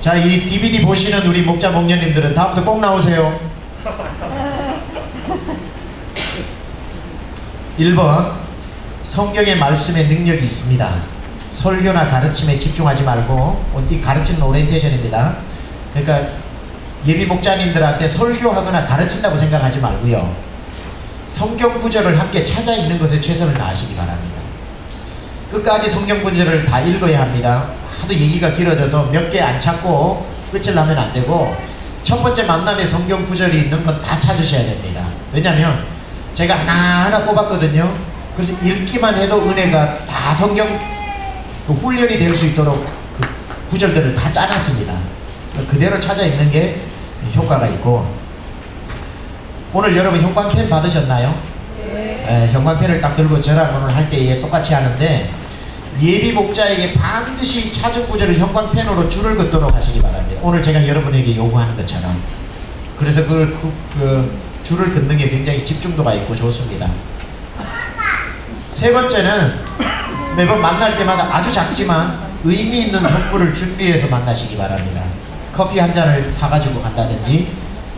자, 이 DVD 보시는 우리 목자 목녀님들은 다음부터 꼭 나오세요. 1번, 성경의 말씀에 능력이 있습니다. 설교나 가르침에 집중하지 말고, 이 가르치는 오리엔테이션입니다. 그러니까 예비 목자님들한테 설교하거나 가르친다고 생각하지 말고요, 성경 구절을 함께 찾아 읽는 것에 최선을 다하시기 바랍니다. 끝까지 성경 구절을 다 읽어야 합니다. 하도 얘기가 길어져서 몇 개 안 찾고 끝을 나면 안 되고, 첫 번째 만남에 성경 구절이 있는 건 다 찾으셔야 됩니다. 왜냐면 제가 하나하나 뽑았거든요. 그래서 읽기만 해도 은혜가 다 성경 훈련이 될 수 있도록 그 구절들을 다 짜놨습니다. 그대로 찾아 읽는 게 효과가 있고, 오늘 여러분 형광펜 받으셨나요? 네. 형광펜을 딱 들고 저랑 오늘 할 때에 똑같이 하는데, 예비 목자에게 반드시 찾은 구절을 형광펜으로 줄을 긋도록 하시기 바랍니다. 오늘 제가 여러분에게 요구하는 것처럼. 그래서 그 줄을 긋는 게 굉장히 집중도가 있고 좋습니다. 세 번째는 매번 만날 때마다 아주 작지만 의미 있는 선물을 준비해서 만나시기 바랍니다. 커피 한 잔을 사가지고 간다든지,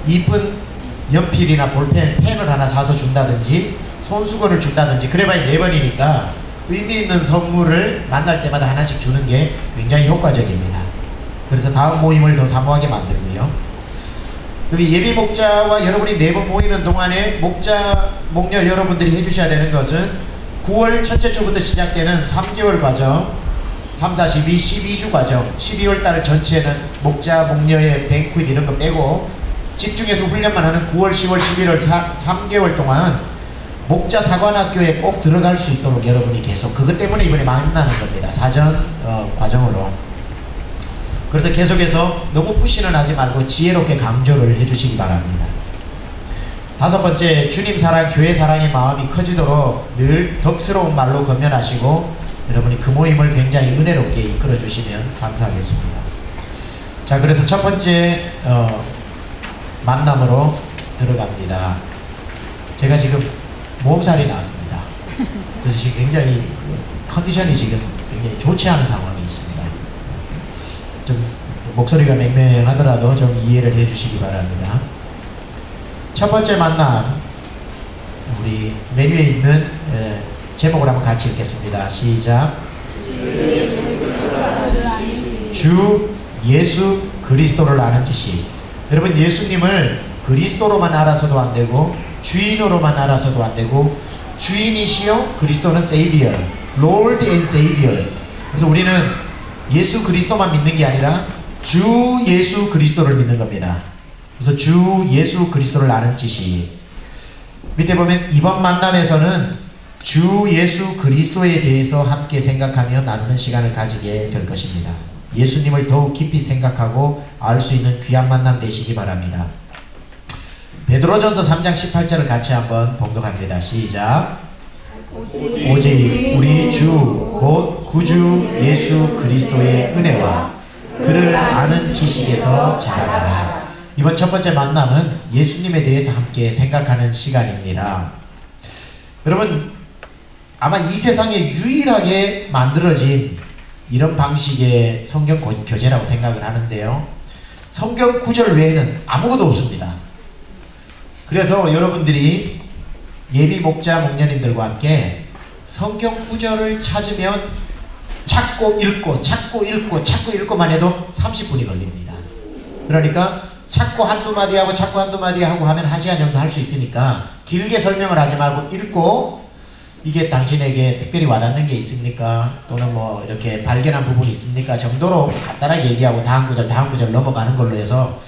이쁜 연필이나 볼펜, 펜을 하나 사서 준다든지, 손수건을 준다든지, 그래봐야 4번이니까 의미 있는 선물을 만날 때마다 하나씩 주는 게 굉장히 효과적입니다. 그래서 다음 모임을 더 사모하게 만들고요. 우리 예비 목자와 여러분이 4번 모이는 동안에 목자, 목녀 여러분들이 해주셔야 되는 것은 9월 첫째 주부터 시작되는 3개월 과정, 3, 4, 12, 12주 과정, 12월 달 전체는 목자, 목녀의 뱅퀴드 이런 거 빼고 집중해서 훈련만 하는 9월, 10월, 11월 3개월 동안 목자 사관학교에 꼭 들어갈 수 있도록 여러분이 계속, 그것 때문에 이번에 만나는 겁니다. 사전 과정으로. 그래서 계속해서 너무 푸시는 하지 말고 지혜롭게 강조를 해주시기 바랍니다. 5번째, 주님 사랑, 교회 사랑의 마음이 커지도록 늘 덕스러운 말로 건면하시고 여러분이 그 모임을 굉장히 은혜롭게 이끌어 주시면 감사하겠습니다. 자, 그래서 첫 번째 만남으로 들어갑니다. 제가 지금 몸살이 났습니다. 그래서 지금 굉장히 컨디션이 지금 굉장히 좋지 않은 상황이 있습니다. 좀 목소리가 맹맹하더라도 좀 이해를 해주시기 바랍니다. 첫 번째 만남, 우리 메뉴에 있는 제목을 한번 같이 읽겠습니다. 시작. 주 예수 그리스도를 아는 지식. 여러분, 예수님을 그리스도로만 알아서도 안 되고 주인으로만 알아서도 안 되고, 주인이시요 그리스도는 Savior, Lord and Savior. 그래서 우리는 예수 그리스도만 믿는 게 아니라 주 예수 그리스도를 믿는 겁니다. 그래서 주 예수 그리스도를 아는 지식. 밑에 보면 이번 만남에서는 주 예수 그리스도에 대해서 함께 생각하며 나누는 시간을 가지게 될 것입니다. 예수님을 더욱 깊이 생각하고 알 수 있는 귀한 만남 되시기 바랍니다. 베드로전서 3장 18절을 같이 한번 봉독합니다. 시작. 오직 우리 주 곧 구주 예수 그리스도의 은혜와 그를 아는 지식에서 자라라. 이번 첫 번째 만남은 예수님에 대해서 함께 생각하는 시간입니다. 여러분, 아마 이 세상에 유일하게 만들어진 이런 방식의 성경 교재라고 생각을 하는데요, 성경 구절 외에는 아무것도 없습니다. 그래서 여러분들이 예비 목자 목녀님들과 함께 성경 구절을 찾으면 찾고 읽고만 해도 30분이 걸립니다. 그러니까 찾고 한두 마디 하고 찾고 한두 마디 하고 하면 1시간 정도 할 수 있으니까 길게 설명을 하지 말고 읽고, 이게 당신에게 특별히 와닿는 게 있습니까? 또는 뭐 이렇게 발견한 부분이 있습니까? 정도로 간단하게 얘기하고 다음 구절 넘어가는 걸로 해서,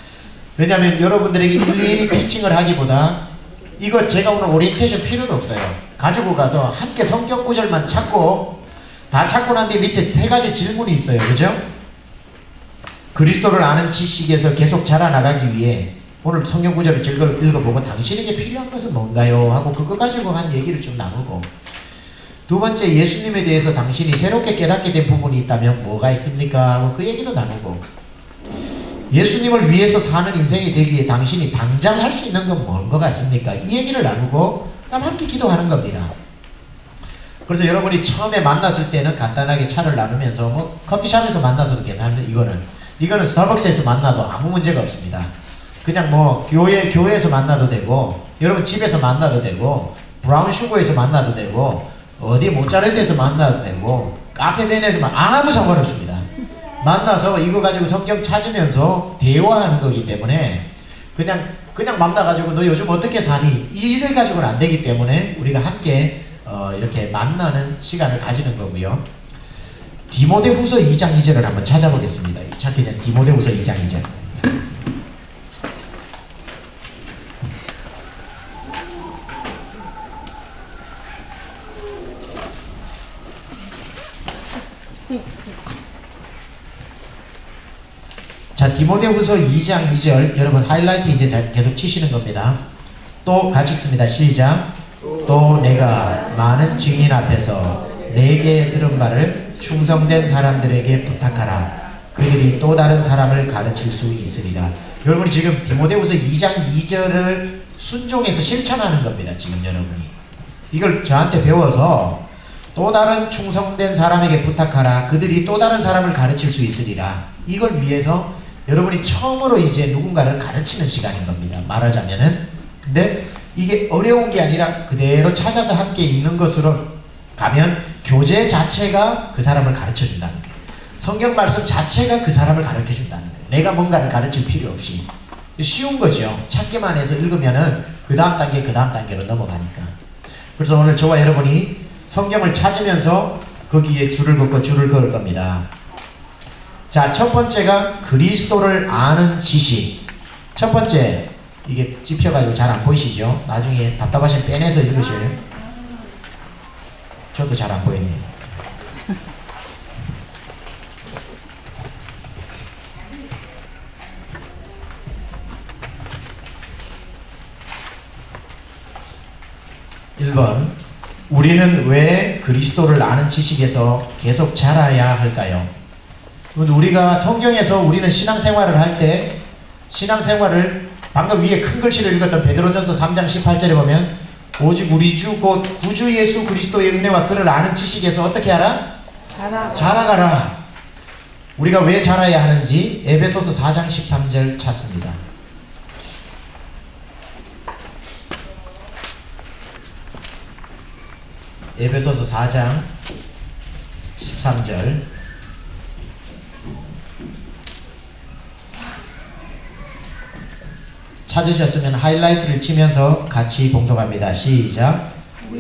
왜냐하면 여러분들에게 일일이 티칭을 하기보다 이거 제가 오늘 오리엔테이션 필요도 없어요. 가지고 가서 함께 성경 구절만 찾고, 다 찾고 난 뒤에 밑에 3가지 질문이 있어요. 그죠? 그리스도를 아는 지식에서 계속 자라나가기 위해 오늘 성경 구절을 읽어보고 당신에게 필요한 것은 뭔가요? 하고 그거 가지고 한 얘기를 좀 나누고, 2번째, 예수님에 대해서 당신이 새롭게 깨닫게 된 부분이 있다면 뭐가 있습니까? 하고 그 얘기도 나누고, 예수님을 위해서 사는 인생이 되기에 당신이 당장 할 수 있는 건 뭔 것 같습니까? 이 얘기를 나누고 그다음 함께 기도하는 겁니다. 그래서 여러분이 처음에 만났을 때는 간단하게 차를 나누면서 뭐 커피숍에서 만나서도 괜찮은데, 이거는 이거는 스타벅스에서 만나도 아무 문제가 없습니다. 그냥 뭐 교회에서 만나도 되고, 여러분 집에서 만나도 되고, 브라운슈거에서 만나도 되고, 어디 모짜르트에서 만나도 되고, 카페벤에서 아무 상관없습니다. 만나서 이거 가지고 성경 찾으면서 대화하는 거기 때문에 그냥 만나가지고 너 요즘 어떻게 사니? 이래 가지고는 안 되기 때문에 우리가 함께 이렇게 만나는 시간을 가지는 거고요. 디모데후서 2장 2절을 한번 찾아보겠습니다. 찾기 전에 디모데후서 2장 2절. 자, 디모데후서 2장 2절 여러분 하이라이트 이제 계속 치시는 겁니다. 또 같이 읽습니다. 시작. 또 내가 많은 증인 앞에서 내게 들은 말을 충성된 사람들에게 부탁하라. 그들이 또 다른 사람을 가르칠 수 있으리라. 여러분이 지금 디모데후서 2장 2절을 순종해서 실천하는 겁니다. 지금 여러분이 이걸 저한테 배워서 또 다른 충성된 사람에게 부탁하라. 그들이 또 다른 사람을 가르칠 수 있으리라. 이걸 위해서 여러분이 처음으로 이제 누군가를 가르치는 시간인 겁니다. 말하자면은. 근데 이게 어려운 게 아니라 그대로 찾아서 함께 읽는 것으로 가면 교재 자체가 그 사람을 가르쳐 준다는 거예요. 성경 말씀 자체가 그 사람을 가르쳐 준다는 거예요. 내가 뭔가를 가르칠 필요 없이. 쉬운 거죠. 찾기만 해서 읽으면은 그 다음 단계로 넘어가니까. 그래서 오늘 저와 여러분이 성경을 찾으면서 거기에 줄을 긋고 줄을 그을 겁니다. 자, 첫 번째가 그리스도를 아는 지식. 첫 번째, 이게 찝혀가지고 잘 안 보이시죠? 나중에 답답하시면 빼내서 읽으셔요. 저도 잘 안 보이네요. (1번) 우리는 왜 그리스도를 아는 지식에서 계속 자라야 할까요? 우리가 성경에서 우리는 신앙생활을 할 때 신앙생활을 방금 위에 큰 글씨로 읽었던 베드로전서 3장 18절에 보면 오직 우리 주 곧 구주 예수 그리스도의 은혜와 그를 아는 지식에서 어떻게 하라? 자라가라. 우리가 왜 자라야 하는지 에베소서 4장 13절 찾습니다. 에베소서 4장 13절. 찾으셨으면 하이라이트를 치면서 같이 봉독합니다. 시작.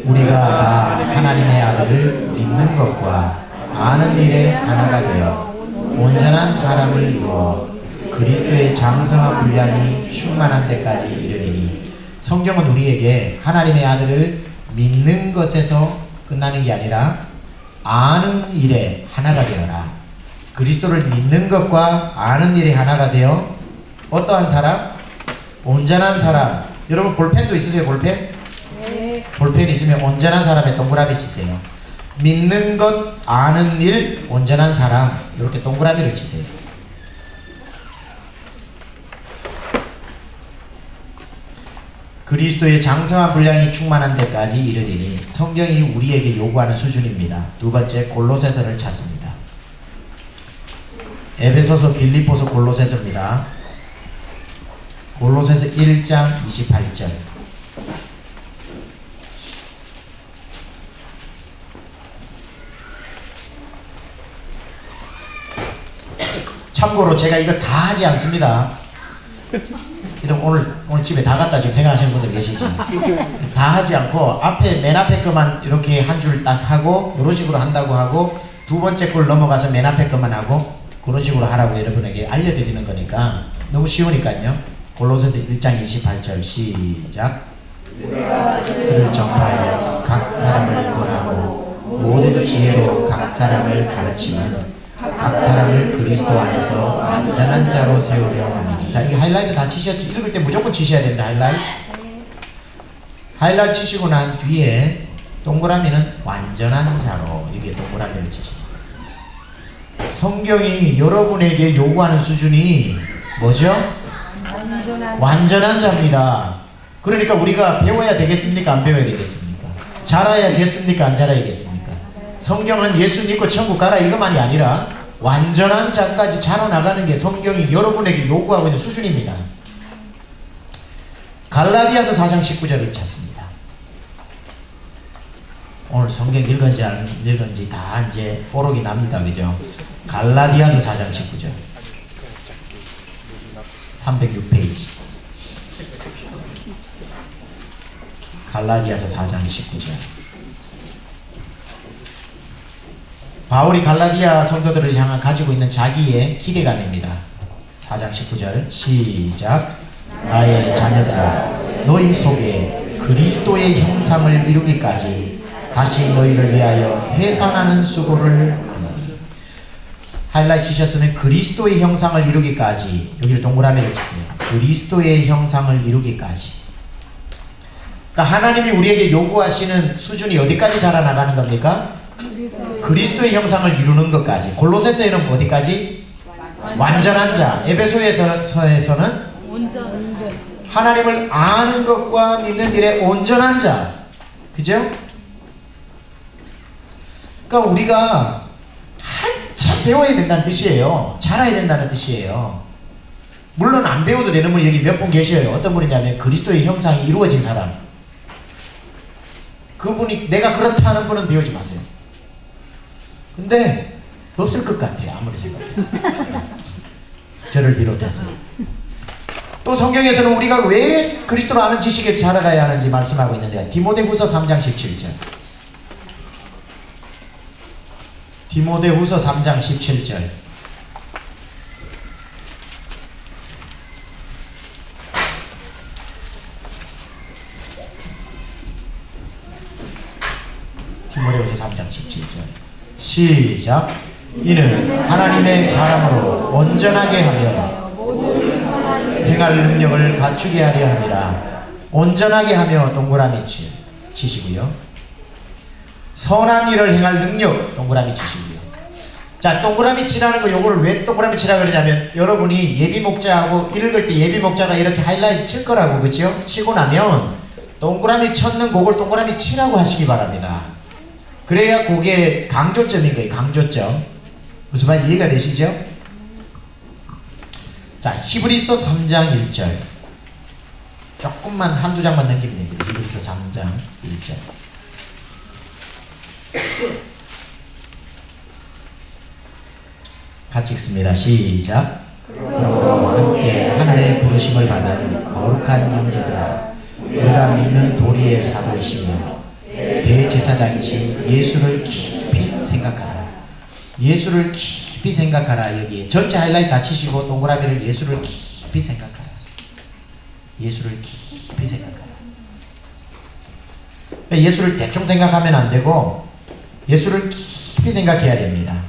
우리가 다 하나님의 아들을 믿는 것과 아는 일에 하나가 되어 온전한 사람을 이루어 그리스도의 장성한 분량이 충만한 데까지 이르리니. 성경은 우리에게 하나님의 아들을 믿는 것에서 끝나는 게 아니라 아는 일에 하나가 되어라. 그리스도를 믿는 것과 아는 일에 하나가 되어 어떠한 사람? 온전한 사람. 여러분 볼펜도 있으세요? 볼펜? 네. 볼펜 있으면 온전한 사람에 동그라미 치세요. 믿는 것, 아는 일, 온전한 사람. 이렇게 동그라미를 치세요. 그리스도의 장성한 분량이 충만한 데까지 이르리니. 성경이 우리에게 요구하는 수준입니다. 두 번째, 골로새서를 찾습니다. 에베소서, 빌립보서, 골로새서입니다. 골로새서 1장 28절. 참고로 제가 이거 다 하지 않습니다. 이런 오늘 집에 다 갔다 지금 생각하시는 분들 계시죠? 다 하지 않고 앞에 맨 앞에 것만 이렇게 한 줄 딱 하고 이런 식으로 한다고 하고 두 번째 걸 넘어가서 맨 앞에 것만 하고 그런 식으로 하라고 여러분에게 알려드리는 거니까 너무 쉬우니까요. 골로새서 1장 28절 시작. 그를 전파하여 각 사람을 권하고 모든 지혜로 각 사람을 가르치면 각 사람을 그리스도 안에서 완전한 자로 세우려 함이니. 자, 이게 하이라이트 다 치셨죠? 읽을 때 무조건 치셔야 된다. 하이라이트 치시고 난 뒤에 동그라미는 완전한 자로, 이게 동그라미를 치십니다. 성경이 여러분에게 요구하는 수준이 뭐죠? 완전한 자입니다. 그러니까 우리가 배워야 되겠습니까? 안 배워야 되겠습니까? 자라야겠습니까? 안 자라야겠습니까? 성경은 예수 믿고 천국 가라 이것만이 아니라 완전한 자까지 자라나가는 게 성경이 여러분에게 요구하고 있는 수준입니다. 갈라디아서 4장 19절을 찾습니다. 오늘 성경 읽은지 안 읽은지 다 이제 뽀록이 납니다. 그죠? 갈라디아서 4장 19절 306페이지 갈라디아서 4장 19절. 바울이 갈라디아 성도들을 향한 가지고 있는 자기의 기대감입니다. 4장 19절 시작. 나의 자녀들아 너희 속에 그리스도의 형상을 이루기까지 다시 너희를 위하여 해산하는 수고를 하노니. 하이라이트 치셨으면 그리스도의 형상을 이루기까지, 여기를 동그라미를 치세요. 그리스도의 형상을 이루기까지. 그러니까 하나님이 우리에게 요구하시는 수준이 어디까지 자라나가는 겁니까? 그리스도의 형상을 이루는 것까지. 골로새서에는 어디까지? 완전한 자. 에베소서에서는 하나님을 아는 것과 믿는 일에 온전한 자. 그죠? 그러니까 우리가 한참 배워야 된다는 뜻이에요. 잘해야 된다는 뜻이에요. 물론 안 배워도 되는 분이 여기 몇 분 계셔요. 어떤 분이냐면 그리스도의 형상이 이루어진 사람. 그분이, 내가 그렇다 하는 분은 배우지 마세요. 근데 없을 것 같아요. 아무리 생각해도. 저를 비롯해서. 또 성경에서는 우리가 왜 그리스도를 아는 지식에 자라가야 하는지 말씀하고 있는데, 디모데후서 3장 17절. 디모데후서 3장 17절. 디모데후서 3장 17절 시작. 이는 하나님의 사람으로 온전하게 하며 행할 능력을 갖추게 하려 함이라. 온전하게 하며 동그라미 치시고요. 선한 일을 행할 능력 동그라미 치시고요. 자, 동그라미 치라는 거, 요거를 왜 동그라미 치라 그러냐면, 여러분이 예비 목자하고 읽을 때 예비 목자가 이렇게 하이라이트 칠 거라고, 그죠? 치고 나면 동그라미 쳤는 그걸 동그라미 치라고 하시기 바랍니다. 그래야 그게 강조점인 거예요. 강조점. 무슨 말 이해가 되시죠? 자, 히브리서 3장 1절. 조금만 한두 장만 넘기면 됩니다. 히브리서 3장 1절. 같이 읽습니다. 시작. 그러므로 함께 하늘의 부르심을 받은 거룩한 형제들아, 우리가 믿는 도리의 사도이시며 대제사장이신 예수를 깊이 생각하라. 예수를 깊이 생각하라. 여기 전체 하이라이트 다 치시고 동그라미를 예수를 깊이 생각하라. 예수를 깊이 생각하라. 예수를 대충 생각하면 안 되고 예수를 깊이 생각해야 됩니다.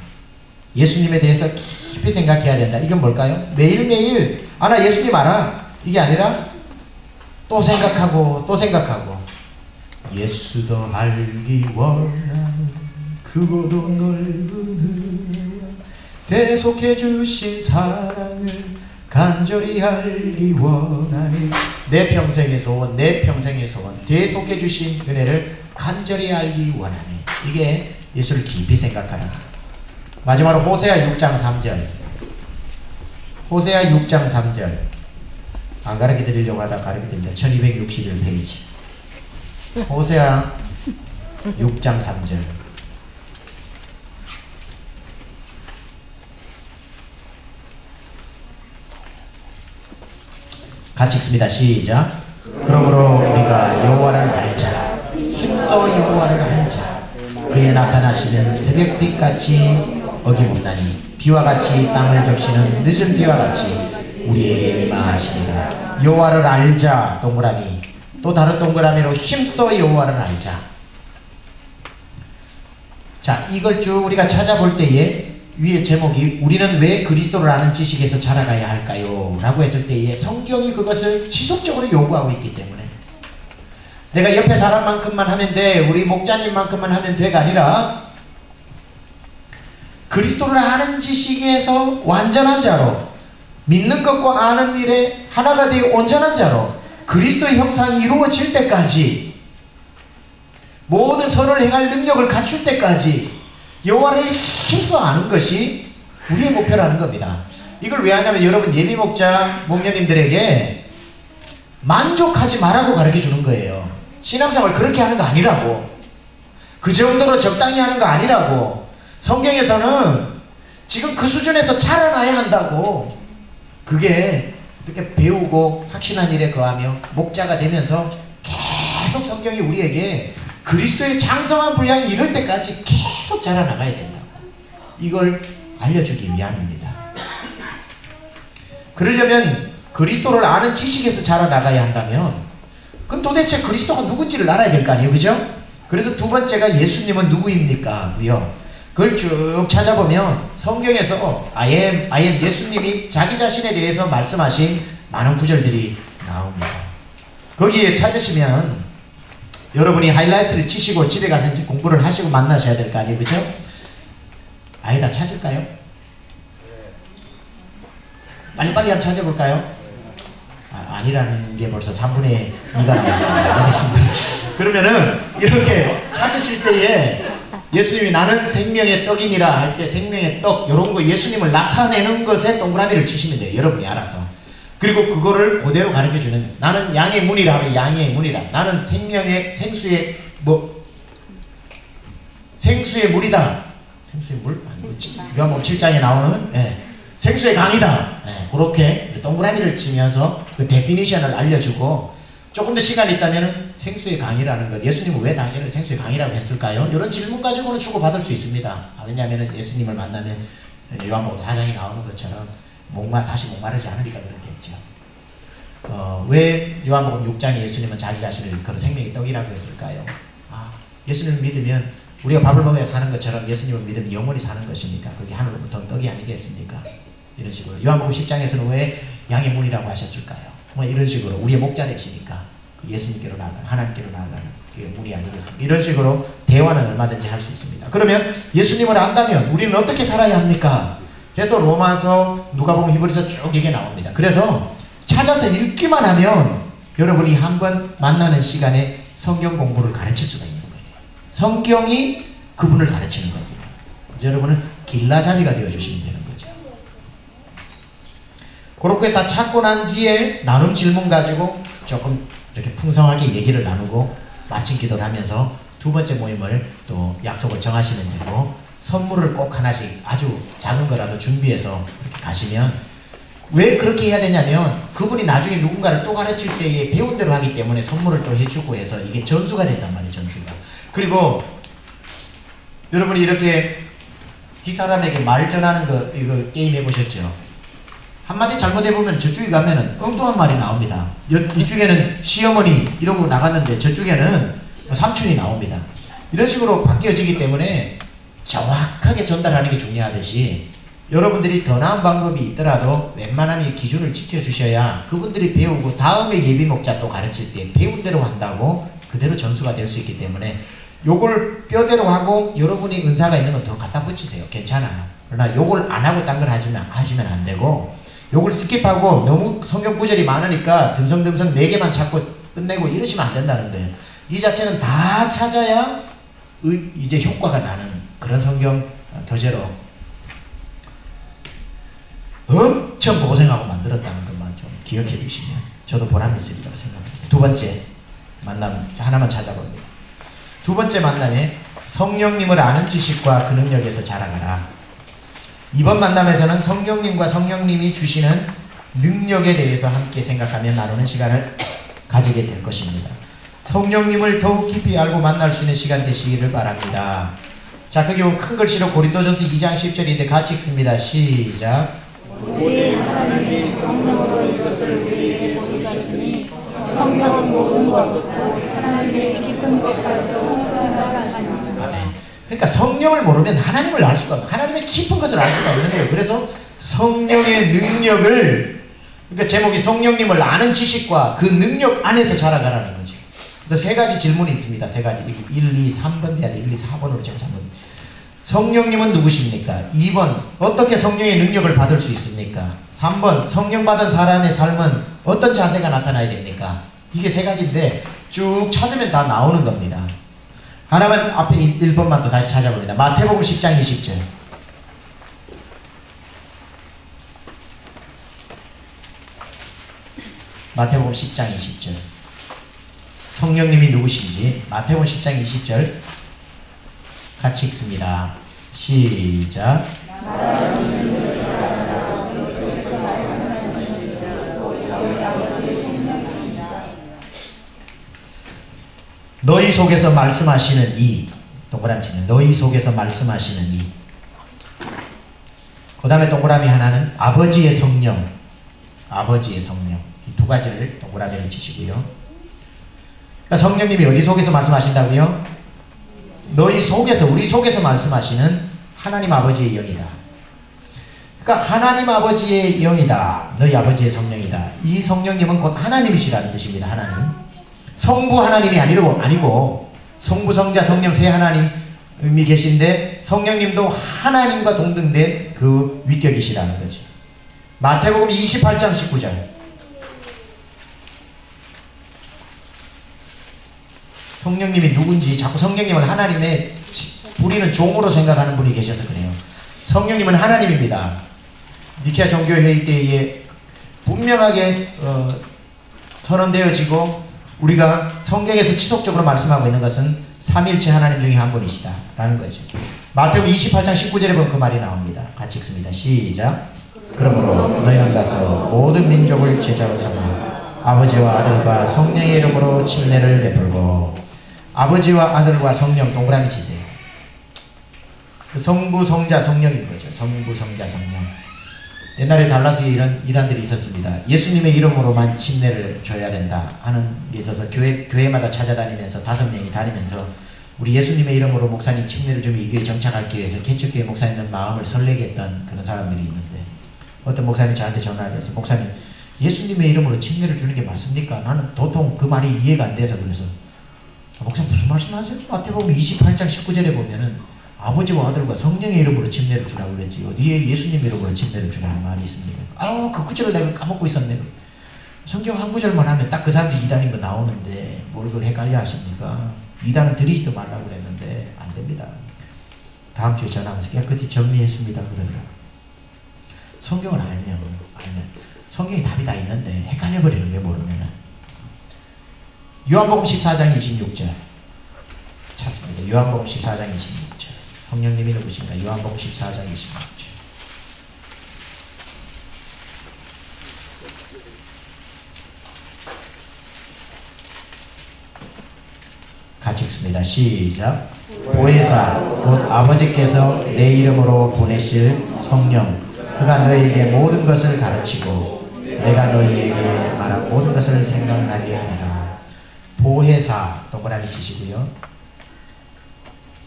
예수님에 대해서 깊이 생각해야 된다. 이건 뭘까요? 매일매일 나 예수님 알아. 이게 아니라 또 생각하고 또 생각하고, 예수도 알기 원하는 크고도 넓은 은혜와 대속해 주신 사랑을 간절히 알기 원하니. 내 평생의 소원, 내 평생의 소원, 대속해 주신 은혜를 간절히 알기 원하니. 이게 예수를 깊이 생각하라. 마지막으로 호세아 6장 3절. 호세아 6장 3절. 안 가르쳐 드리려고 하다 가르쳐 드립니다. 1261페이지. 호세아 6장 3절. 같이 읽습니다. 시작. 그러므로 우리가 여호와를 알자. 힘써 여호와를 알자. 그의 나타나시는 새벽빛같이 어김없나니 비와 같이 땅을 적시는 늦은 비와 같이 우리에게 임하시리라. 여호와를 알자 동그라미, 또 다른 동그라미로 힘써 여호와를 알자. 자, 이걸 쭉 우리가 찾아볼 때에 위에 제목이 우리는 왜 그리스도를 아는 지식에서 자라가야 할까요? 라고 했을 때에 성경이 그것을 지속적으로 요구하고 있기 때문에, 내가 옆에 사람만큼만 하면 돼, 우리 목자님만큼만 하면 돼가 아니라 그리스도를 아는 지식에서 완전한 자로, 믿는 것과 아는 일에 하나가 되어 온전한 자로 그리스도의 형상이 이루어질 때까지, 모든 선을 행할 능력을 갖출 때까지 여호와를 힘써 아는 것이 우리의 목표라는 겁니다. 이걸 왜 하냐면 여러분 예비 목자 목녀님들에게 만족하지 말라고 가르쳐 주는 거예요. 신앙생활 그렇게 하는 거 아니라고. 그 정도로 적당히 하는 거 아니라고. 성경에서는 지금 그 수준에서 자라나야 한다고. 그게 이렇게 배우고 확신한 일에 거하며 목자가 되면서 계속 성경이 우리에게 그리스도의 장성한 분량이 이럴 때까지 계속 자라나가야 된다고. 이걸 알려주기 위함입니다. 그러려면 그리스도를 아는 지식에서 자라나가야 한다면 그럼 도대체 그리스도가 누군지를 알아야 될 거 아니에요, 그죠? 그래서 두 번째가 예수님은 누구입니까? 고요. 그걸 쭉 찾아보면 성경에서 I am 예수님이 자기 자신에 대해서 말씀하신 많은 구절들이 나옵니다. 거기에 찾으시면 여러분이 하이라이트를 치시고 집에 가서 이제 공부를 하시고 만나셔야 될 거 아니에요, 그죠? 아니다, 찾을까요? 빨리빨리 한번 찾아볼까요? 아니라는 게 벌써 3분의 2가 나왔습니다. 알겠습니다. 그러면은 이렇게 찾으실 때에 예수님이 나는 생명의 떡이니라 할 때 생명의 떡 이런 거 예수님을 나타내는 것에 동그라미를 치시면 돼요. 여러분이 알아서. 그리고 그거를 그대로 가르쳐주는 나는 양의 문이라 하면 양의 문이라 나는 생명의 생수의 생수의 물이다. 생수의 물? 요한복음 7장에 나오는 생수의 강이다. 그렇게 동그라미를 치면서 그 데피니션을 알려주고 조금 더 시간이 있다면 생수의 강이라는 것. 예수님은 왜 당신을 생수의 강이라고 했을까요? 이런 질문 가지고는 주고받을 수 있습니다. 왜냐하면 예수님을 만나면 요한복음 4장에 나오는 것처럼 다시 목마르지 않으니까 그렇겠죠. 왜 요한복음 6장에 예수님은 자기 자신을 그런 생명의 떡이라고 했을까요? 예수님을 믿으면 우리가 밥을 먹어야 사는 것처럼 예수님을 믿으면 영원히 사는 것이니까 그게 하늘로부터 온 떡이 아니겠습니까? 이런 식으로 요한복음 10장에서는 왜 양의 문이라고 하셨을까요? 뭐 이런 식으로 우리의 목자 되시니까 예수님께로 나아가는 하나님께로 나아가는 그게 문이 아니겠습니까? 이런 식으로 대화는 얼마든지 할 수 있습니다. 그러면 예수님을 안다면 우리는 어떻게 살아야 합니까? 그래서 로마서 누가복음 히브리서 쭉 이게 나옵니다. 그래서 찾아서 읽기만 하면 여러분이 한번 만나는 시간에 성경 공부를 가르칠 수가 있는 거예요. 성경이 그분을 가르치는 겁니다. 여러분은 길라잡이가 되어주시면 되는 거죠. 그렇게 다 찾고 난 뒤에 나눔 질문 가지고 조금 이렇게 풍성하게 얘기를 나누고 마침 기도를 하면서 두 번째 모임을 또 약속을 정하시면 되고 선물을 꼭 하나씩 아주 작은 거라도 준비해서 이렇게 가시면 왜 그렇게 해야 되냐면 그분이 나중에 누군가를 또 가르칠 때에 배운 대로 하기 때문에 선물을 또 해주고 해서 이게 전수가 된단 말이에요. 전수가. 그리고 여러분이 이렇게 뒷사람에게 말 전하는 거 이거 게임 해보셨죠? 한마디 잘못해보면 저쪽에 가면은 엉뚱한 말이 나옵니다. 이쪽에는 시어머니 이런 거 나갔는데 저쪽에는 삼촌이 나옵니다. 이런 식으로 바뀌어지기 때문에 정확하게 전달하는 게 중요하듯이 여러분들이 더 나은 방법이 있더라도 웬만하면 기준을 지켜주셔야 그분들이 배우고 다음에 예비목자 또 가르칠 때 배운 대로 한다고 그대로 전수가 될 수 있기 때문에 요걸 뼈대로 하고 여러분이 은사가 있는 건 더 갖다 붙이세요. 괜찮아요. 그러나 요걸 안 하고 딴 걸 하시면 안 되고 요걸 스킵하고 너무 성경 구절이 많으니까 듬성듬성 4개만 찾고 끝내고 이러시면 안 된다는 거예요. 이 자체는 다 찾아야 이제 효과가 나는 그런 성경 교재로 엄청 고생하고 만들었다는 것만 좀 기억해 주시면 저도 보람이 있을 거라고 생각합니다. 두 번째 만남 하나만 찾아봅니다. 두 번째 만남에 성령님을 아는 지식과 그 능력에서 자라가라. 이번 만남에서는 성령님과 성령님이 주시는 능력에 대해서 함께 생각하며 나누는 시간을 가지게 될 것입니다. 성령님을 더욱 깊이 알고 만날 수 있는 시간 되시기를 바랍니다. 자, 거기 보면 큰 글씨로 고린도전서 2장 10절인데 같이 읽습니다. 시작. 우리 하나님이 성령으로 이것을 우리에게 보이셨으니 성령은 모든 것 하나님의 깊은 것까지도 하나님. 아멘. 그러니까 성령을 모르면 하나님을 알 수가 없는, 하나님의 깊은 것을 알 수가 없는 거예요. 그래서 성령의 능력을, 그러니까 제목이 성령님을 아는 지식과 그 능력 안에서 자라가라는 거죠. 그래서 3가지 질문이 있습니다. 3가지. 1, 2, 3번 돼야 돼. 1, 2, 4번으로 제가 잘못. 성령님은 누구십니까? 2번, 어떻게 성령의 능력을 받을 수 있습니까? 3번, 성령 받은 사람의 삶은 어떤 자세가 나타나야 됩니까? 이게 3가지인데 쭉 찾으면 다 나오는 겁니다. 하나만 앞에 1번만 또 다시 찾아봅니다. 마태복음 10장 20절. 마태복음 10장 20절. 성령님이 누구신지 마태복음 10장 20절 같이 읽습니다. 시작. 너희 속에서 말씀하시는 이, 동그라미 치는 너희 속에서 말씀하시는 이. 그 다음에 동그라미 하나는 아버지의 성령. 아버지의 성령. 이 두 가지를 동그라미를 치시고요. 그러니까 성령님이 어디 속에서 말씀하신다고요? 너희 속에서, 우리 속에서 말씀하시는 하나님 아버지의 영이다. 그러니까 하나님 아버지의 영이다. 너희 아버지의 성령이다. 이 성령님은 곧 하나님이시라는 뜻입니다. 하나님. 성부 하나님이 아니고 성부, 성자, 성령 세 하나님이 계신데 성령님도 하나님과 동등된 그 위격이시라는 거죠. 마태복음 28장 19절. 성령님이 누군지 자꾸 성령님을 하나님의 부리는 종으로 생각하는 분이 계셔서 그래요. 성령님은 하나님입니다. 니케아 종교회의 때에 분명하게 선언되어지고 우리가 성경에서 지속적으로 말씀하고 있는 것은 삼일체 하나님 중에 한 분이시다 라는 거죠. 마태복음 28장 19절에 보면 그 말이 나옵니다. 같이 읽습니다. 시작. 그러므로 너희는 가서 모든 민족을 제자로 삼아 아버지와 아들과 성령의 이름으로 침례를 베풀고. 아버지와 아들과 성령 동그라미 치세요. 성부, 성자, 성령인 거죠. 성부, 성자, 성령. 옛날에 달라스에 이런 이단들이 있었습니다. 예수님의 이름으로만 침례를 줘야 된다 하는 게 있어서 교회마다 찾아다니면서 5명이 다니면서 우리 예수님의 이름으로 목사님 침례를 주면 이 교회에 정착하기 위해서 개척교회 목사님들 마음을 설레게 했던 그런 사람들이 있는데 어떤 목사님이 저한테 전화를 해서 목사님 예수님의 이름으로 침례를 주는 게 맞습니까? 나는 도통 그 말이 이해가 안 돼서 그래서 목사님 무슨 말씀하세요? 마태복음 28장 19절에 보면은 아버지와 아들과 성령의 이름으로 침례를 주라고 그랬지 어디에 예수님 이름으로 침례를 주라는 말이 있습니까? 아우 그 구절을 내가 까먹고 있었네. 성경 한 구절만 하면 딱 그 사람들이 이단인 거 나오는데 뭘 그걸 헷갈려 하십니까? 이단은 드리지도 말라고 그랬는데 안 됩니다. 다음 주에 전화하면서 깨끗이 정리했습니다 그러더라고요. 성경을 알면 성경에 답이 다 있는데 헷갈려 버리는 게 모르면은. 요한복음 14장 26절 찾습니다. 요한복음 14장 26절. 성령님이 누구신가? 요한복음 14장 26절. 같이 읽습니다. 시작. 보혜사 곧 아버지께서 내 이름으로 보내실 성령 그가 너희에게 모든 것을 가르치고 내가 너희에게 말한 모든 것을 생각나게 하리라. 보혜사 동그라미 치시고요.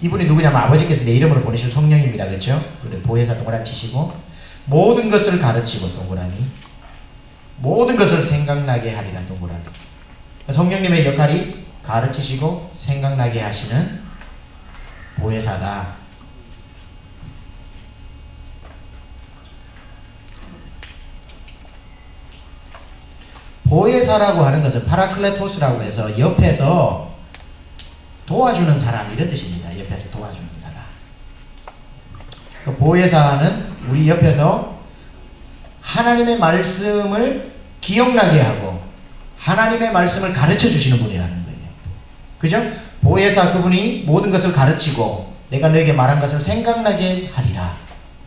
이분이 누구냐면 아버지께서 내 이름으로 보내실 성령입니다. 그렇죠? 그래 보혜사 동그라미 치시고 모든 것을 가르치고 동그라미 모든 것을 생각나게 하리라 동그라미. 성령님의 역할이 가르치시고 생각나게 하시는 보혜사다. 보혜사라고 하는 것은 파라클레토스라고 해서 옆에서 도와주는 사람 이런 뜻입니다. 옆에서 도와주는 사람. 그 보혜사는 우리 옆에서 하나님의 말씀을 기억나게 하고 하나님의 말씀을 가르쳐 주시는 분이라는 거예요. 그죠? 보혜사 그분이 모든 것을 가르치고 내가 너에게 말한 것을 생각나게 하리라.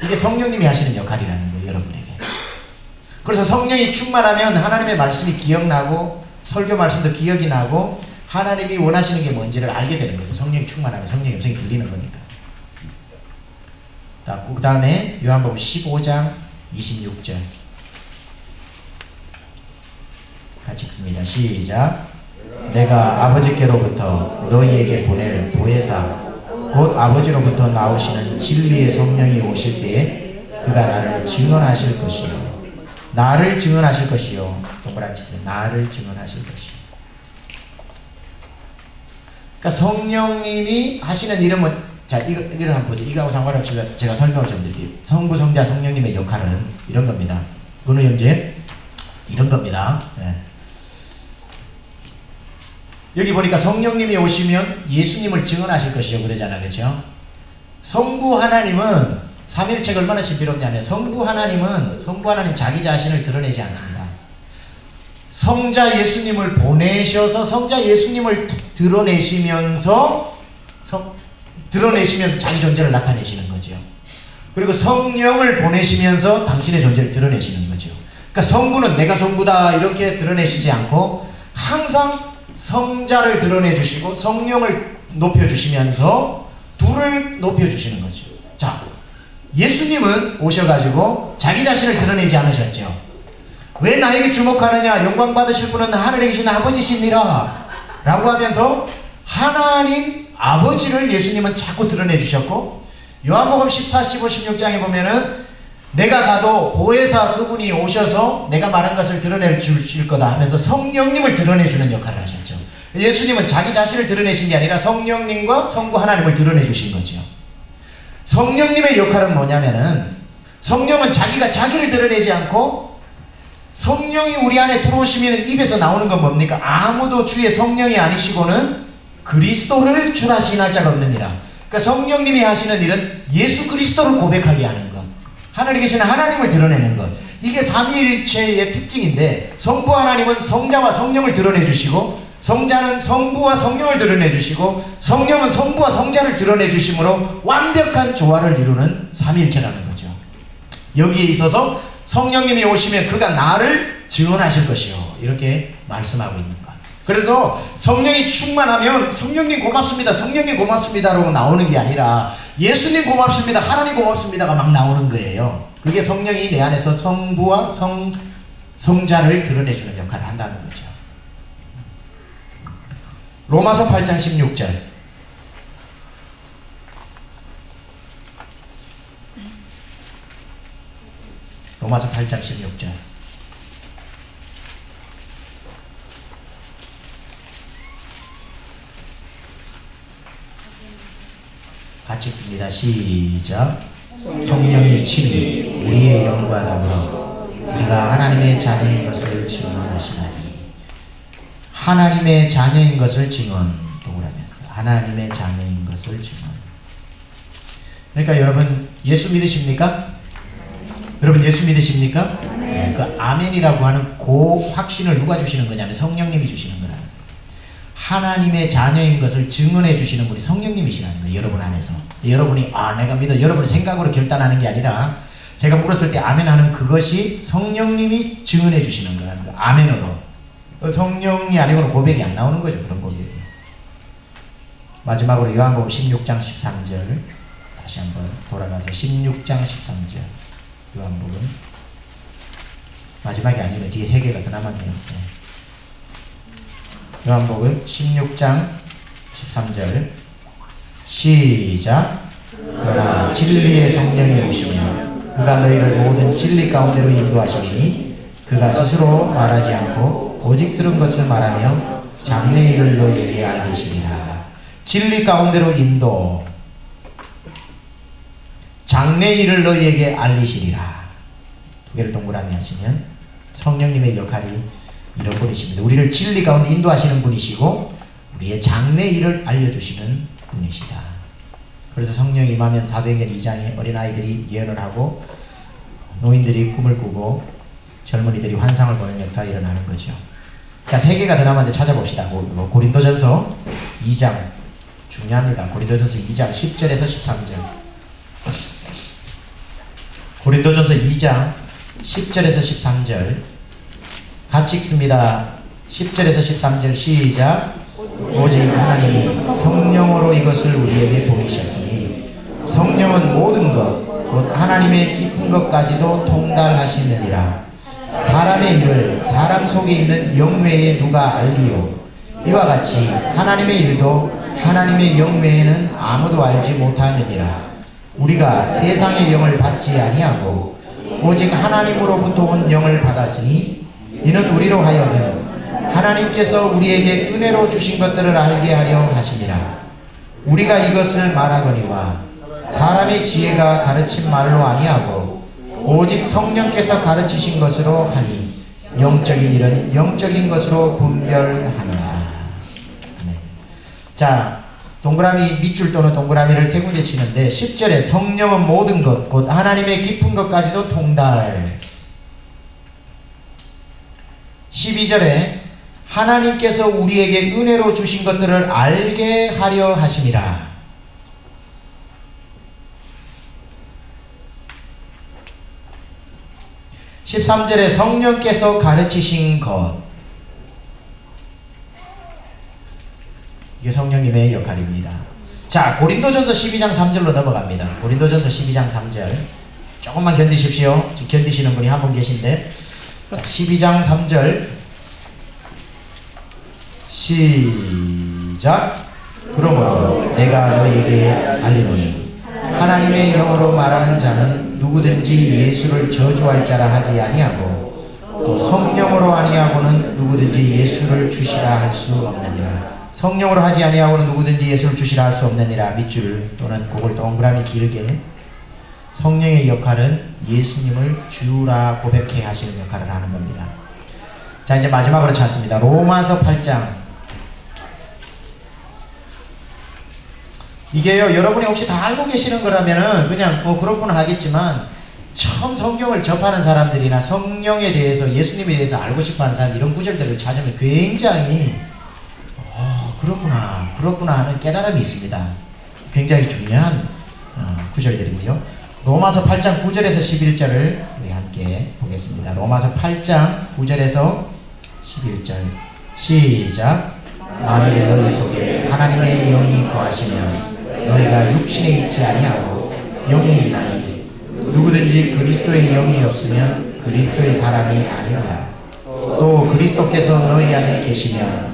이게 성령님이 하시는 역할이라는 거예요. 여러분에게. 그래서 성령이 충만하면 하나님의 말씀이 기억나고 설교 말씀도 기억이 나고 하나님이 원하시는 게 뭔지를 알게 되는 거죠. 성령이 충만하면 성령의 음성이 들리는 거니까. 그 다음에 요한복음 15장 26절 같이 읽습니다. 시작. 내가 아버지께로부터 너희에게 보낼 보혜사 곧 아버지로부터 나오시는 진리의 성령이 오실 때에 그가 나를 증언하실 것이요. 나를 증언하실 것이요. 동그라미 치세요. 나를 증언하실 것이요. 그러니까 성령님이 하시는 이름은 자 이걸 한번 보세요. 이거하고 상관없이 제가 설명을 좀 드릴게요. 성부, 성자, 성령님의 역할은 이런 겁니다. 그는 현재 이런 겁니다. 네. 여기 보니까 성령님이 오시면 예수님을 증언하실 것이요 그러잖아. 그렇죠? 성부 하나님은 삼위일체가 얼마나 신비롭냐면 성부 하나님 자기 자신을 드러내지 않습니다. 성자 예수님을 보내셔서 성자 예수님을 드러내시면서 자기 존재를 나타내시는 거죠. 그리고 성령을 보내시면서 당신의 존재를 드러내시는 거죠. 그러니까 성부는 내가 성부다 이렇게 드러내시지 않고 항상 성자를 드러내 주시고 성령을 높여 주시면서 둘을 높여 주시는 거죠. 자, 예수님은 오셔가지고 자기 자신을 드러내지 않으셨죠. 왜 나에게 주목하느냐? 영광 받으실 분은 하늘에 계신 아버지시니라 라고 하면서 하나님 아버지를 예수님은 자꾸 드러내 주셨고, 요한복음 14, 15, 16장에 보면은 내가 가도 보혜사 그분이 오셔서 내가 말한 것을 드러내 주실 거다 하면서 성령님을 드러내 주는 역할을 하셨죠. 예수님은 자기 자신을 드러내신 게 아니라 성령님과 성부 하나님을 드러내 주신 거죠. 성령님의 역할은 뭐냐면은, 성령은 자기가 자기를 드러내지 않고 성령이 우리 안에 들어오시면 입에서 나오는 건 뭡니까? 아무도 주의 성령이 아니시고는 그리스도를 주라 시인할 자가 없느니라. 그러니까 성령님이 하시는 일은 예수 그리스도를 고백하게 하는 것, 하늘에 계시는 하나님을 드러내는 것, 이게 삼위일체의 특징인데, 성부 하나님은 성자와 성령을 드러내 주시고 성자는 성부와 성령을 드러내 주시고 성령은 성부와 성자를 드러내 주심으로 완벽한 조화를 이루는 삼위일체라는 거죠. 여기에 있어서 성령님이 오시면 그가 나를 증언하실 것이요 이렇게 말씀하고 있는 것. 그래서 성령이 충만하면 성령님 고맙습니다, 성령님 고맙습니다 라고 나오는 게 아니라 예수님 고맙습니다, 하나님 고맙습니다가 막 나오는 거예요. 그게 성령이 내 안에서 성부와 성자를 드러내주는 역할을 한다는 거죠. 로마서 8장 16절. 로마서 8장 16절. 같이 읽습니다. 시작. 성령이 친히 우리의 영과 더불어 우리가 하나님의 자녀인 것을 증언하시나니. 하나님의 자녀인 것을 증언. 동그라미에서 하나님의 자녀인 것을 증언. 그러니까 여러분 예수 믿으십니까? 여러분 예수 믿으십니까? 네, 그 아멘이라고 하는 그 확신을 누가 주시는 거냐면 성령님이 주시는 거라는 거예요. 하나님의 자녀인 것을 증언해 주시는 분이 성령님이시라는 거예요. 여러분 안에서. 여러분이 내가 믿어, 여러분의 생각으로 결단하는 게 아니라 제가 물었을 때 아멘 하는 그것이 성령님이 증언해 주시는 거라는 거예요. 아멘으로. 성령이 아니고는 고백이 안 나오는 거죠. 그런 고백이. 마지막으로 요한복음 16장 13절 다시 한번 돌아가서 16장 13절 요한복음 마지막이 아니라 뒤에 세 개가 더 남았네요. 네. 요한복음 16장 13절 시작. 그러나 진리의 성령이 오시면 그가 너희를 모든 진리 가운데로 인도하시니 그가 스스로 말하지 않고 오직 들은 것을 말하며 장래 일을 너희에게 알리시리라. 진리 가운데로 인도, 장래 일을 너희에게 알리시리라. 두 개를 동그라미 하시면 성령님의 역할이 이런 분이십니다. 우리를 진리 가운데 인도하시는 분이시고 우리의 장래 일을 알려주시는 분이시다. 그래서 성령이 임하면 사도행전 2장에 어린아이들이 예언을 하고 노인들이 꿈을 꾸고 젊은이들이 환상을 보는 역사가 일어나는 거죠. 자, 세 개가 더 남았는데 찾아봅시다. 고린도전서 2장 중요합니다. 고린도전서 2장 10절에서 13절. 고린도전서 2장 10절에서 13절 같이 읽습니다. 10절에서 13절 시작. 오직 하나님이 성령으로 이것을 우리에게 보이셨으니 성령은 모든 것 곧 하나님의 깊은 것까지도 통달하시느니라. 사람의 일을 사람 속에 있는 영 외에 누가 알리요? 이와 같이 하나님의 일도 하나님의 영 외에는 아무도 알지 못하느니라. 우리가 세상의 영을 받지 아니하고 오직 하나님으로부터 온 영을 받았으니 이는 우리로 하여금 하나님께서 우리에게 은혜로 주신 것들을 알게 하려 하심이라. 우리가 이것을 말하거니와 사람의 지혜가 가르친 말로 아니하고 오직 성령께서 가르치신 것으로 하니 영적인 일은 영적인 것으로 분별하느니라. 아멘. 자, 동그라미 밑줄 또는 동그라미를 세 군데 치는데 10절에 성령은 모든 것 곧 하나님의 깊은 것까지도 통달. 12절에 하나님께서 우리에게 은혜로 주신 것들을 알게 하려 하심이라. 13절에 성령께서 가르치신 것. 이게 성령님의 역할입니다. 자, 고린도전서 12장 3절로 넘어갑니다. 고린도전서 12장 3절. 조금만 견디십시오. 지금 견디시는 분이 한 분 계신데. 자, 12장 3절. 시작. 그러므로 내가 너희에게 알리노니 하나님의 영으로 말하는 자는 누구든지 예수를 저주할 자라 하지 아니하고 또 성령으로 아니하고는 누구든지 예수를 주시라 할 수 없느니라. 성령으로 하지 아니하고는 누구든지 예수를 주시라 할 수 없느니라. 밑줄 또는 그걸 동그라미 길게. 성령의 역할은 예수님을 주라 고백해 하시는 역할을 하는 겁니다. 자, 이제 마지막으로 찾습니다. 로마서 8장. 이게요, 여러분이 혹시 다 알고 계시는 거라면은 그냥 그렇구나 하겠지만, 처음 성경을 접하는 사람들이나 성령에 대해서, 예수님에 대해서 알고 싶어 하는 사람, 이런 구절들을 찾으면 굉장히 그렇구나 하는 깨달음이 있습니다. 굉장히 중요한 구절들이고요. 로마서 8장 9절에서 11절을 우리 함께 보겠습니다. 로마서 8장 9절에서 11절. 시작. 만일 너희 속에 하나님의 영이 거하시면 너희가 육신에 있지 아니하고 영이 있나니 누구든지 그리스도의 영이 없으면 그리스도의 사람이 아니니라. 또 그리스도께서 너희 안에 계시면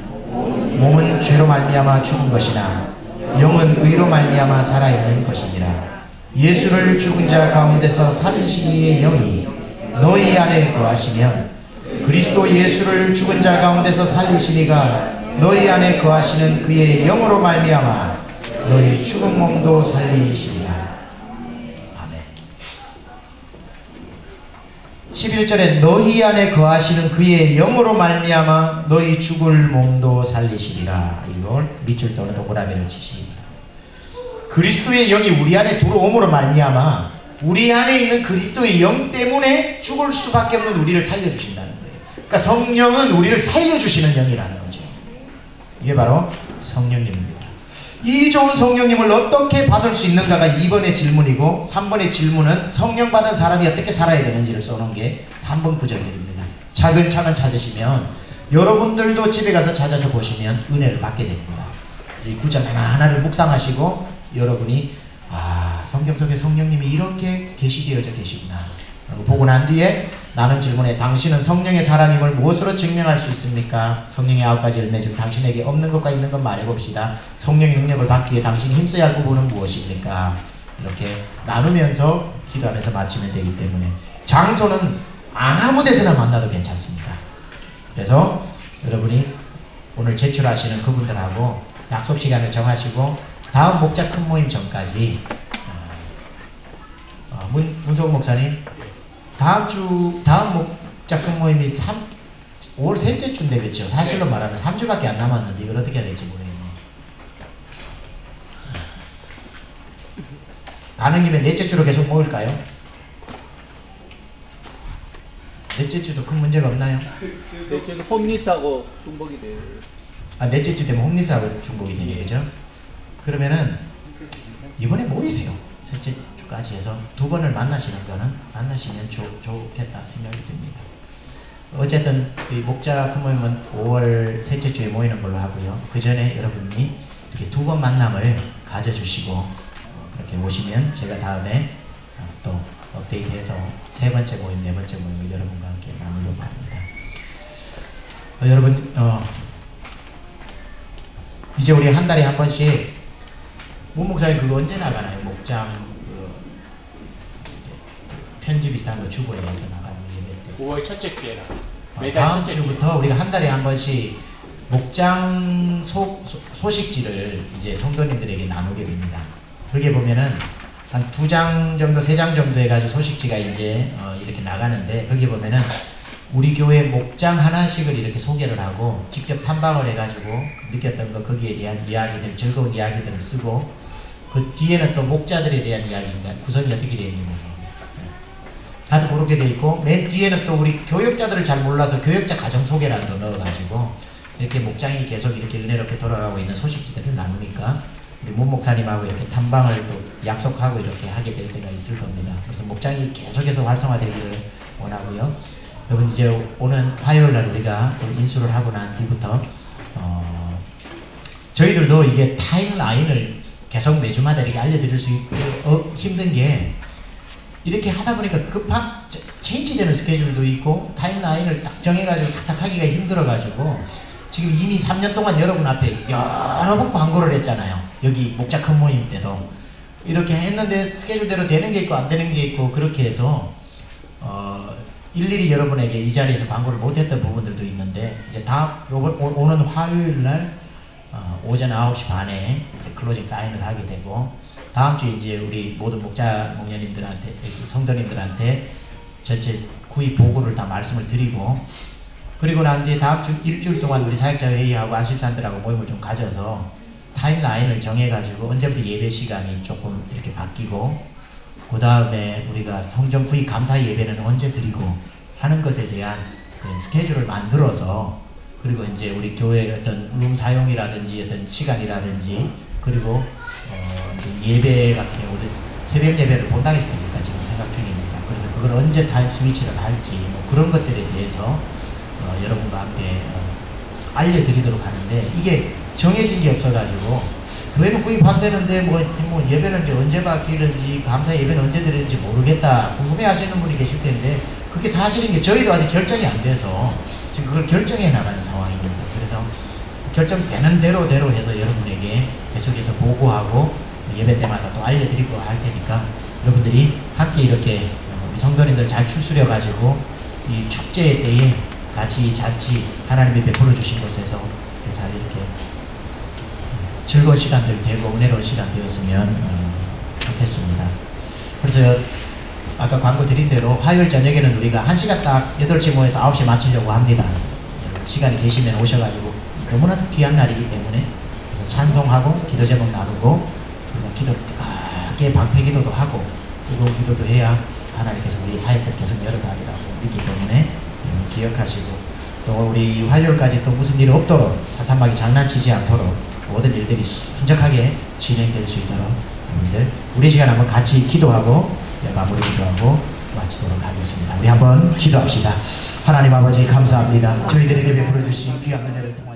몸은 죄로 말미암아 죽은 것이나 영은 의로 말미암아 살아있는 것이니라. 예수를 죽은 자 가운데서 살리신 이의 영이 너희 안에 거하시면 그리스도 예수를 죽은 자 가운데서 살리신 이가 너희 안에 거하시는 그의 영으로 말미암아 너희 죽은 몸도 살리시리라. 아멘. 11절에 너희 안에 거하시는 그의 영으로 말미암아 너희 죽을 몸도 살리시리라. 이걸 밑줄 또는 동그라미를 치십니다. 그리스도의 영이 우리 안에 들어옴으로 말미암아 우리 안에 있는 그리스도의 영 때문에 죽을 수밖에 없는 우리를 살려주신다는 거예요. 그러니까 성령은 우리를 살려주시는 영이라는 거죠. 이게 바로 성령님입니다. 이 좋은 성령님을 어떻게 받을 수 있는가가 2번의 질문이고, 3번의 질문은 성령 받은 사람이 어떻게 살아야 되는지를 써놓은 게 3번 구절들입니다. 차근차근 찾으시면 여러분들도 집에 가서 찾아서 보시면 은혜를 받게 됩니다. 그래서 이 구절 하나하나를 묵상하시고 여러분이 성경 속에 성령님이 이렇게 계시되어져 계시구나 보고 난 뒤에 나는 질문에 당신은 성령의 사람임을 무엇으로 증명할 수 있습니까? 성령의 9가지 열매 중 당신에게 없는 것과 있는 것 말해봅시다. 성령의 능력을 받기 위해 당신이 힘써야 할 부분은 무엇입니까? 이렇게 나누면서 기도하면서 마치면 되기 때문에 장소는 아무 데서나 만나도 괜찮습니다. 그래서 여러분이 오늘 제출하시는 그분들하고 약속 시간을 정하시고 다음 목자 큰 모임 전까지 문소국 목사님, 다음 목자 큰 모임이 5월 셋째 주인데 그렇죠? 사실로 말하면 3주밖에 안 남았는데 이걸 어떻게 해야 될지 모르겠네. 가는 김에 넷째 주로 계속 모일까요? 넷째 주도 큰 문제가 없나요? 넷째는 홈리스하고 중복이 돼요. 넷째 주 되면 홈리스하고 중복이 되네, 그죠? 그러면은 이번에 모이세요. 셋째 주까지 해서 2번을 만나시는 거는 만나시면 좋겠다 생각이 듭니다. 어쨌든 이 목자 큰 모임은 5월 셋째 주에 모이는 걸로 하고요. 그 전에 여러분이 이렇게 2번 만남을 가져주시고 그렇게 오시면 제가 다음에 또 업데이트해서 3번째 모임, 4번째 모임을 여러분과 함께 나누려고 합니다. 여러분 이제 우리 한 달에 한 번씩 목사님 그거 언제 나가나요? 목장 편지 비슷한 거 주보에 해서 나가는 예배 때 5월 첫째 주에 다음 주부터 우리가 한 달에 한 번씩 목장 소식지를 이제 성도님들에게 나누게 됩니다. 거기에 보면은 한 2장 정도, 3장 정도 해가지고 소식지가 이제 이렇게 나가는데 거기에 보면은 우리 교회 목장 하나씩을 이렇게 소개를 하고 직접 탐방을 해가지고 느꼈던 거 거기에 대한 이야기들, 즐거운 이야기들을 쓰고 그 뒤에는 또 목자들에 대한 이야기인가 구성이 어떻게 되어 있는지 모르겠네요. 하여튼 그렇게 돼 있고, 맨 뒤에는 또 우리 교역자들을 잘 몰라서 교역자 가정 소개란도 넣어가지고 이렇게 목장이 계속 이렇게 은혜롭게 돌아가고 있는 소식지들을 나누니까 우리 문 목사님하고 이렇게 탐방을 또 약속하고 이렇게 하게 될 때가 있을 겁니다. 그래서 목장이 계속해서 활성화되기를 원하고요. 여러분, 이제 오는 화요일 날 우리가 또 인수를 하고 난 뒤부터 저희들도 이게 타임라인을 계속 매주마다 이렇게 알려드릴 수 있게 힘든 게, 이렇게 하다 보니까 급한 체인지되는 스케줄도 있고 타임라인을 딱 정해가지고 탁탁 하기가 힘들어가지고 지금 이미 3년 동안 여러분 앞에 여러 번 광고를 했잖아요. 여기 목자 큰 모임 때도 이렇게 했는데 스케줄대로 되는 게 있고 안 되는 게 있고, 그렇게 해서 일일이 여러분에게 이 자리에서 광고를 못했던 부분들도 있는데, 이제 오는 화요일 날 오전 9시 반에 이제 클로징 사인을 하게 되고, 다음 주에 이제 우리 모든 목녀님들한테, 성도님들한테 전체 구입 보고를 다 말씀을 드리고, 그리고 난 뒤에 다음 주 일주일 동안 우리 사역자 회의하고 안심산들하고 모임을 좀 가져서 타임라인을 정해가지고 언제부터 예배 시간이 조금 이렇게 바뀌고, 그 다음에 우리가 성전 구입 감사 예배는 언제 드리고 하는 것에 대한 그 스케줄을 만들어서, 그리고 이제 우리 교회 어떤 룸 사용이라든지 어떤 시간이라든지, 그리고 이제 예배 같은 경우도 새벽 예배를 본당에서 드릴까 지금 생각 중입니다. 그래서 그걸 언제 타임 스위치를 할지 뭐 그런 것들에 대해서 여러분과 함께 알려드리도록 하는데, 이게 정해진 게 없어가지고 교회는 구입한다는데 뭐 예배는 이제 언제 바뀌는지, 감사 예배는 언제 드리는지 모르겠다 궁금해 하시는 분이 계실 텐데, 그게 사실인 게 저희도 아직 결정이 안 돼서 지금 그걸 결정해 나가는 상황입니다. 그래서 결정되는 대로 해서 여러분에게 계속해서 보고하고 예배 때마다 또 알려드리고 할 테니까, 여러분들이 함께 이렇게 우리 성도님들 잘 추스려 가지고 이 축제의 때에 같이 하나님이 베풀어 주신 곳에서 잘 이렇게 즐거운 시간들 되고 은혜로운 시간 되었으면 좋겠습니다. 그래서 아까 광고 드린 대로 화요일 저녁에는 우리가 1시간 딱 8시 모여서 9시에 마치려고 합니다. 시간이 되시면 오셔가지고, 너무나도 귀한 날이기 때문에, 그래서 찬송하고 기도 제목 나누고 기도 뜨겁게 방패 기도도 하고 뜨거운 기도도 해야 하나님께서 우리 사역들 계속 열어가리라고 믿기 때문에 기억하시고, 또 우리 화요일까지 또 무슨 일이 없도록, 사탄막이 장난치지 않도록 모든 일들이 순적하게 진행될 수 있도록 여러분들 우리 시간 한번 같이 기도하고 마무리 기도하고 마치도록 하겠습니다. 우리 한번 기도합시다. 하나님 아버지 감사합니다. 저희들에게 베풀어 주신 귀한 은혜를 통해